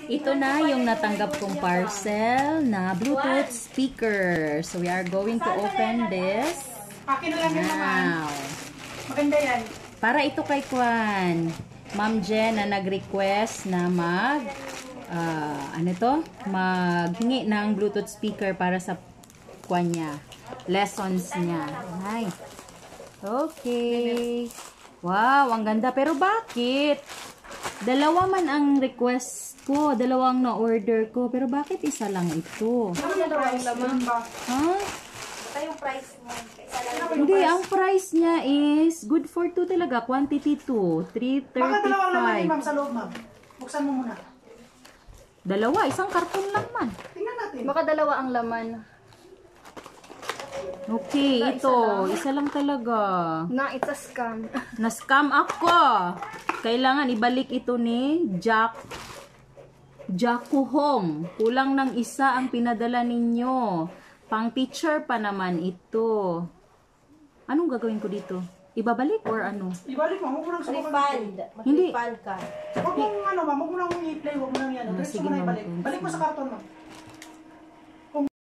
Ito na yung natanggap kong parcel na Bluetooth speaker. So we are going to open this. Akin na lang yan naman. Wow. Maganda yan. Para ito kay Kwan. Ma'am Jen na nag-request na maghingi ng Bluetooth speaker para sa Kwan niya. Lessons niya. Ay. Okay. Wow, ang ganda. Pero bakit? Dalawa man ang request ko, dalawang na-order ko, pero bakit isa lang ito? Ano yung price naman ba? Ha? Ito yung price mo. Hindi, ang price niya is good for 2 talaga, quantity 2, Baka dalawang laman ni 335. ma'am sa loob, ma'am. Buksan mo muna. Dalawa, isang karton lang man. Tingnan natin. Baka dalawa ang laman. Okay, ito, isa lang talaga. Na, it's a scam. Na-scam ako. Kailangan ibalik ito ni Jaco Home. Kulang ng isa ang pinadala ninyo. Pang teacher pa naman ito. Anong gagawin ko dito? Ibabalik or ano? Ibalik mo, huwag mo nang Refund. Hindi. Mag-refund ka. Huwag mong ano, ma'am, huwag mo nang i-play, huwag mo nang yan. Diretso sige, mo na ma'am. ibalik. Balik mo sa karton, ma'am.